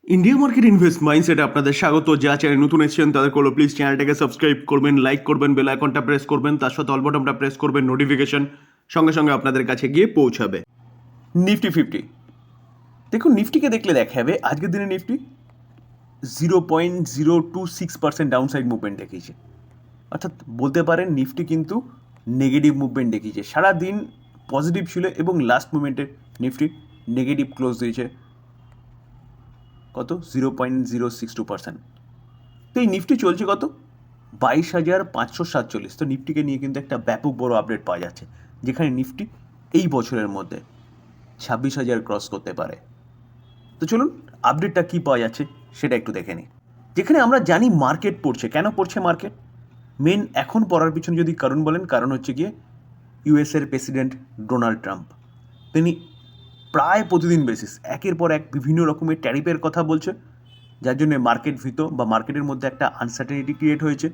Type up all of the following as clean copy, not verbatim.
India market invest মাইন্ডসেটে আপনাদের স্বাগত। যা চ্যানেল নতুন এসেছেন তাদের করলো প্লিজ চ্যানেলটাকে সাবস্ক্রাইব করবেন, লাইক করবেন, বেল আইকনটা প্রেস করবেন, তার সাথে অল বাটনটা প্রেস করবেন, নোটিফিকেশন সঙ্গে সঙ্গে আপনাদের কাছে গিয়ে পৌঁছাবে। নিফটি 50 দেখুন, নিফটিকে দেখলে দেখা যাবে আজকের দিনে নিফটি 0.026% ডাউনসাইড মুভমেন্ট দেখিয়েছে। অর্থাৎ বলতে পারেন নিফটি কিন্তু নেগেটিভ মুভমেন্ট দেখিয়েছে। সারাদিন পজিটিভ ছিল এবং লাস্ট মুভমেন্টে নিফটি নেগেটিভ ক্লোজ দিয়েছে কত 0.062%। তো এই নিফটি চলছে কত 22,547। তো নিফটিকে নিয়ে কিন্তু একটা ব্যাপক বড় আপডেট পাওয়া যাচ্ছে, যেখানে নিফটি এই বছরের মধ্যে 26,000 ক্রস করতে পারে। তো চলুন আপডেটটা কী পাওয়া যাচ্ছে সেটা একটু দেখে নিই। যেখানে আমরা জানি মার্কেট পড়ছে, কেন পড়ছে মার্কেট, মেন এখন পড়ার পিছনে যদি কারণ বলেন, কারণ হচ্ছে গিয়ে ইউএসের প্রেসিডেন্ট ডোনাল্ড ট্রাম্প। তিনি প্রায় প্রতিদিন বেসিস একের পর এক বিভিন্ন রকমের ট্যারিফের কথা বলছে, যার জন্য মার্কেট ভীত বা মার্কেটের মধ্যে একটা আনসার্টেনিটি ক্রিয়েট হয়েছে,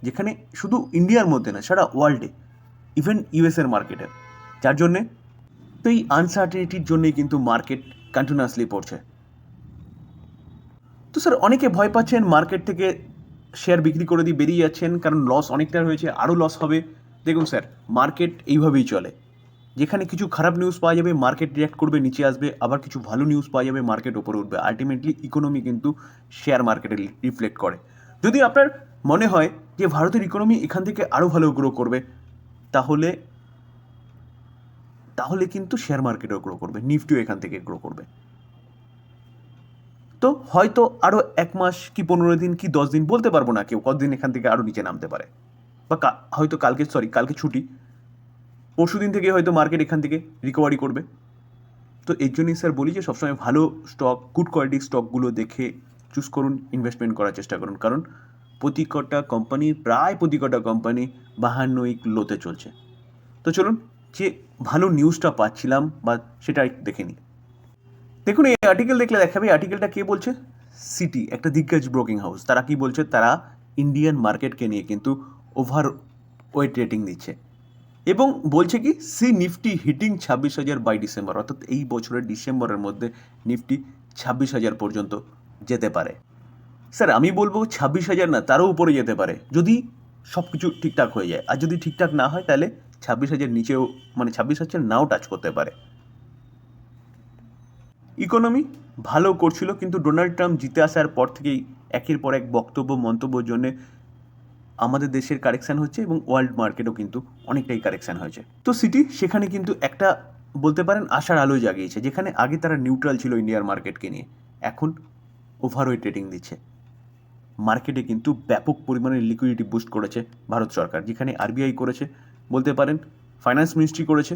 যেখানে শুধু ইন্ডিয়ার মধ্যে না, সারা ওয়ার্ল্ডে, ইভেন ইউএসের মার্কেটে। যার জন্যে তো এই আনসার্টেনিটির জন্যই কিন্তু মার্কেট কন্টিনিউয়াসলি পড়ছে। তো স্যার অনেকে ভয় পাচ্ছেন, মার্কেট থেকে শেয়ার বিক্রি করে দিয়ে বেরিয়ে যাচ্ছেন, কারণ লস অনেকটা হয়েছে, আরও লস হবে। দেখুন স্যার, মার্কেট এইভাবেই চলে, যেখানে কিছু খারাপ নিউজ পাওয়া যাবে মার্কেট রিঅ্যাক্ট করবে, নিচে আসবে, আবার কিছু ভালো নিউজ পাওয়া যাবে মার্কেট ওপরে উঠবে। আলটিমেটলি ইকোনমি কিন্তু শেয়ার মার্কেটে রিফ্লেক্ট করে। যদি আপনার মনে হয় যে ভারতের ইকোনমি এখান থেকে আরও ভালো গ্রো করবে, তাহলে তাহলে কিন্তু শেয়ার মার্কেটও গ্রো করবে, নিফটিও এখান থেকে গ্রো করবে। তো হয়তো আরও 1 মাস কি 15 দিন কি 10 দিন, বলতে পারবো না কেউ কতদিন এখান থেকে আরও নিচে নামতে পারে, বা হয়তো কালকে ছুটি, পরশু দিন থেকে হয়তো মার্কেট এখান থেকে রিকভারি করবে। তো এর জন্যই স্যার বলি যে সবসময় ভালো স্টক, গুড কোয়ালিটির স্টকগুলো দেখে চুজ করুন, ইনভেস্টমেন্ট করার চেষ্টা করুন, কারণ প্রায় প্রতি কটা কোম্পানি 52 লোতে চলছে। তো চলুন যে ভালো নিউজটা পাচ্ছিলাম বা সেটা একটু দেখে নিই। দেখুন, এই আর্টিকেল দেখলে দেখাবে, এই আর্টিকেলটা কে বলছে, সিটি, একটা দিগ্গজ ব্রোকিং হাউস। তারা কি বলছে, তারা ইন্ডিয়ান মার্কেটকে নিয়ে কিন্তু ওভার ওয়েট রেটিং দিচ্ছে এবং বলছে কি সি নিফটি হিটিং 26,000 বাই ডিসেম্বর, অর্থাৎ এই বছরের ডিসেম্বরের মধ্যে নিফটি 26,000 পর্যন্ত যেতে পারে। স্যার আমি বলবো 26,000 না, তারও উপরে যেতে পারে যদি সব কিছু ঠিকঠাক হয়ে যায়। আর যদি ঠিকঠাক না হয় তাহলে 26,000 নিচেও, মানে 26,000 নাও টাচ করতে পারে। ইকোনমি ভালো করছিল, কিন্তু ডোনাল্ড ট্রাম্প জিতে আসার পর থেকেই একের পর এক বক্তব্য মন্তব্যের জন্যে আমাদের দেশের কারেকশান হচ্ছে এবং ওয়ার্ল্ড মার্কেটও কিন্তু অনেকটাই কারেকশান হয়েছে। তো সিটি সেখানে কিন্তু একটা বলতে পারেন আশার আলো জাগিয়েছে, যেখানে আগে তারা নিউট্রাল ছিল ইন্ডিয়ার মার্কেটকে নিয়ে, এখন ওভারওয়েট রেটিং দিচ্ছে। মার্কেটে কিন্তু ব্যাপক পরিমাণে লিকুইডিটি বুস্ট করেছে ভারত সরকার, যেখানে আরবিআই করেছে, বলতে পারেন ফাইন্যান্স মিনিস্ট্রি করেছে।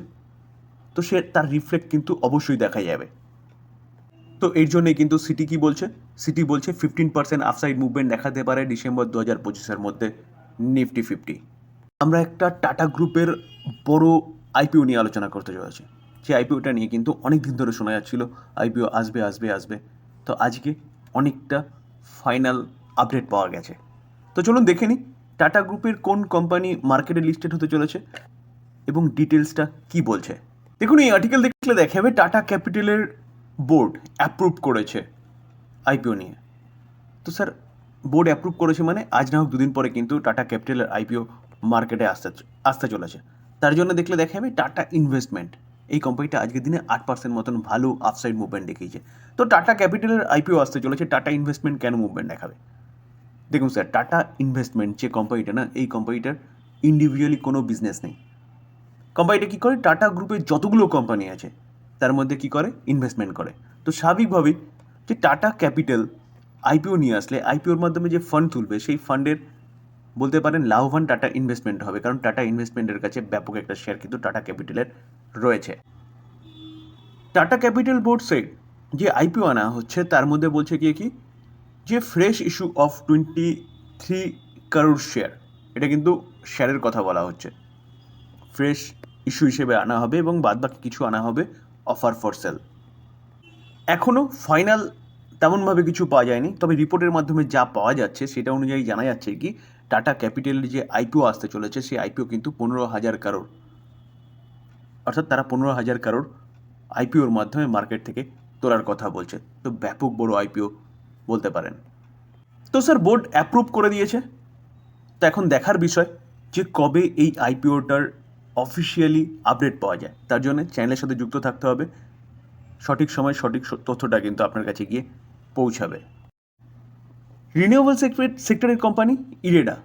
তো সে তার রিফ্লেক্ট কিন্তু অবশ্যই দেখা যাবে। তো এর জন্যই কিন্তু সিটি কি বলছে, সিটি বলছে 15% আপসাইড মুভমেন্ট দেখাতে পারে ডিসেম্বর 2025-এর মধ্যে নিফটি 50। আমরা একটা টাটা গ্রুপের বড় আইপিও নিয়ে আলোচনা করতে চলেছি। সেই আইপিওটা নিয়ে কিন্তু অনেক দিন ধরে শোনা যাচ্ছিল আইপিও আসবে আসবে আসবে। তো আজকে অনেকটা ফাইনাল আপডেট পাওয়া গেছে। তো চলুন দেখে নিই টাটা গ্রুপের কোন কোম্পানি মার্কেটে লিস্টেড হতে চলেছে এবং ডিটেলসটা কি বলছে। দেখুন, এই আর্টিকেল দেখলে দেখা যাবে টাটা ক্যাপিটালের বোর্ড অ্যাপ্রুভ করেছে আইপিও নিয়ে। তো স্যার বোর্ড অ্যাপ্রুভ করেছে মানে আজ না হোক দুদিন পরে কিন্তু টাটা ক্যাপিটালের আইপিও মার্কেটে আসতে চলেছে। তার জন্য দেখলে দেখা যাবে টাটা ইনভেস্টমেন্ট, এই কোম্পানিটা আজকের দিনে 8% মতন ভালো আপসাইড মুভমেন্ট দেখিয়েছে। তো টাটা ক্যাপিটালের আইপিও আসতে চলেছে, টাটা ইনভেস্টমেন্ট কেন মুভমেন্ট দেখাবে? দেখুন স্যার, টাটা ইনভেস্টমেন্ট যে কোম্পানিটা না, এই কোম্পানিটার ইন্ডিভিজুয়ালি কোনো বিজনেস নেই। কোম্পানিটা কী করে, টাটা গ্রুপের যতগুলো কোম্পানি আছে তার মধ্যে কী করে, ইনভেস্টমেন্ট করে। তো স্বাভাবিকভাবেই যে টাটা ক্যাপিটাল আইপিও নিয়ে আসলে আইপিওর মাধ্যমে যে ফান্ড তুলবে, সেই ফান্ডের বলতে পারেন লাভবান টাটা ইনভেস্টমেন্ট হবে, কারণ টাটা ইনভেস্টমেন্টের কাছে ব্যাপক একটা শেয়ার কিন্তু টাটা ক্যাপিটালের রয়েছে। টাটা ক্যাপিটাল বোর্ড সাইড যে আইপিও আনা হচ্ছে তার মধ্যে বলছে কি যে ফ্রেশ ইস্যু অফ 23 কারোর শেয়ার, এটা কিন্তু শেয়ারের কথা বলা হচ্ছে, ফ্রেশ ইস্যু হিসেবে আনা হবে এবং বাদবাকি কিছু আনা হবে অফার ফর সেল। এখনও ফাইনাল তেমনভাবে কিছু পাওয়া যায়নি, তবে রিপোর্টের মাধ্যমে যা পাওয়া যাচ্ছে সেটা অনুযায়ী জানা যাচ্ছে কি টাটা ক্যাপিটালের যে আইপিও আসতে চলেছে সেই আইপিও কিন্তু 15,000 কারোর, অর্থাৎ তারা 15,000 কারোর আইপিওর মাধ্যমে মার্কেট থেকে তোলার কথা বলছে। তো ব্যাপক বড় আইপিও বলতে পারেন। তো স্যার বোর্ড অ্যাপ্রুভ করে দিয়েছে, তো এখন দেখার বিষয় যে কবে এই আইপিওটার অফিসিয়ালি আপডেট পাওয়া যায়। তার জন্য চ্যানেলের সাথে যুক্ত থাকতে হবে, সঠিক সময় সঠিক তথ্যটা কিন্তু আপনার কাছে গিয়ে পৌঁছাবে। রিনিউয়েবল সেক্টরের কোম্পানি ইরেডা,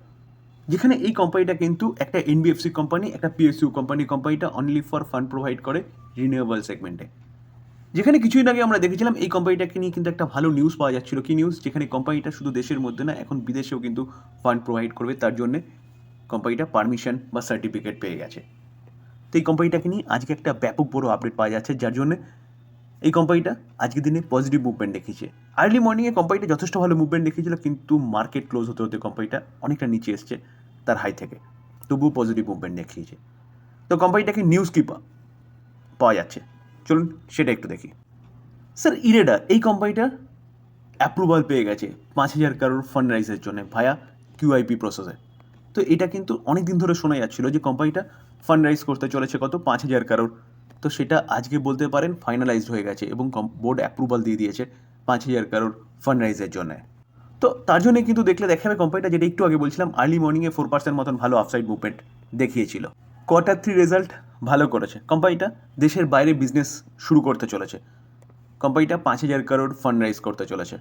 যেখানে এই কোম্পানিটা কিন্তু একটা এনবিএফসি কোম্পানি, একটা পিএসইউ কোম্পানি। কোম্পানিটা অনলি ফর ফান্ড প্রোভাইড করে রিনিউয়েবল সেগমেন্টে। যেখানে কিছুদিন আগে আমরা দেখেছিলাম এই কোম্পানিটাকে নিয়ে কিন্তু একটা ভালো নিউজ পাওয়া যাচ্ছিল। কি নিউজ? যেখানে কোম্পানিটা শুধু দেশের মধ্যে না, এখন বিদেশেও কিন্তু ফান্ড প্রোভাইড করবে। তার জন্যে কোম্পানিটা পারমিশন বা সার্টিফিকেট পেয়ে গেছে। তো এই কোম্পানিটাকে নিয়ে আজকে একটা ব্যাপক বড় আপডেট পাওয়া যাচ্ছে, যার জন্যে এই কোম্পানিটা আজকের দিনে পজিটিভ মুভমেন্ট দেখিয়েছে। আর্লি মর্নিংয়ে কোম্পানিটা যথেষ্ট ভালো মুভমেন্ট দেখিয়েছিল, কিন্তু মার্কেট ক্লোজ হতে হতে কোম্পানিটা অনেকটা নিচে এসছে তার হাই থেকে, তবুও পজিটিভ মুভমেন্ট দেখিয়েছে। তো কোম্পানিটাকে নিউজ কি পাওয়া যাচ্ছে, চলুন সেটা একটু দেখি। স্যার ইরেডা এই কোম্পানিটা অ্যাপ্রুভাল পেয়ে গেছে 5,000 কারোর ফান্ড রাইজের জন্য ভায়া কিউআইপি প্রসেসে। তো এটা কিন্তু অনেক দিন ধরে শোনা যাচ্ছিল যে কোম্পানিটা ফান্ড রাইজ করতে চলেছে কত, 5,000 কারোর। তো সেটা আজকে বলতে পারেন ফাইনালাইজড হয়ে গেছে এবং বোর্ড অ্যাপ্রুভাল দিয়ে দিয়েছে 5,000 কারোর ফান্ড রাইজের জন্য। তো তার জন্য কিন্তু দেখলে দেখা যাবে কোম্পানিটা, যেটা একটু আগে বলছিলাম, আর্লি মর্নিংয়ে 4% মতন ভালো আপসাইড মুভমেন্ট দেখিয়েছিল। Q3 রেজাল্ট ভালো করেছে কোম্পানিটা, দেশের বাইরে বিজনেস শুরু করতে চলেছে। কোম্পানিটা 5,000 কারোর ফান্ড রাইজ করতে চলেছে।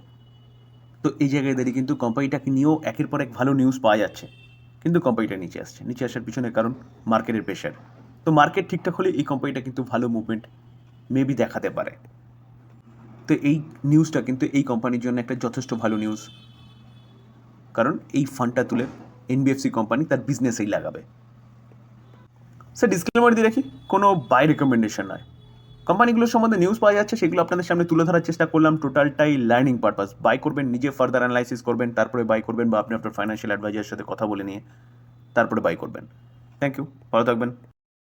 তো এই জায়গায় দাঁড়িয়ে কিন্তু কোম্পানিটাকে নিয়েও একের পর এক ভালো নিউজ পাওয়া যাচ্ছে, কিন্তু কোম্পানিটা নিচে আসছে। নিচে আসার পিছনে কারণ মার্কেটের প্রেশার। তো মার্কেট ঠিকঠাক হলে এই কোম্পানিটা কিন্তু ভালো মুভমেন্ট মেবি দেখাতে পারে। তো এই নিউজটা কিন্তু এই কোম্পানির জন্য একটা যথেষ্ট ভালো নিউজ, কারণ এই ফান্ডটা তুলে এনবিএফসি কোম্পানি তার বিজনেসেই লাগাবে। স্যার ডিসক্লেমার দিয়ে রাখি, কোনো বাই রেকমেন্ডেশন নয়। কোম্পানিগুলোর সম্বন্ধে নিউজ পাওয়া যাচ্ছে, সেগুলো আপনাদের সামনে তুলে ধরার চেষ্টা করলাম, টোটালটাই লার্নিং পারপাস। বাই করবেন, নিজে ফার্দার অ্যানালাইসিস করবেন, তারপরে বাই করবেন, বা আপনি আপনার ফাইন্যান্সিয়াল অ্যাডভাইজারের সাথে কথা বলে নিয়ে তারপরে বাই করবেন। থ্যাংক ইউ, ভালো থাকবেন।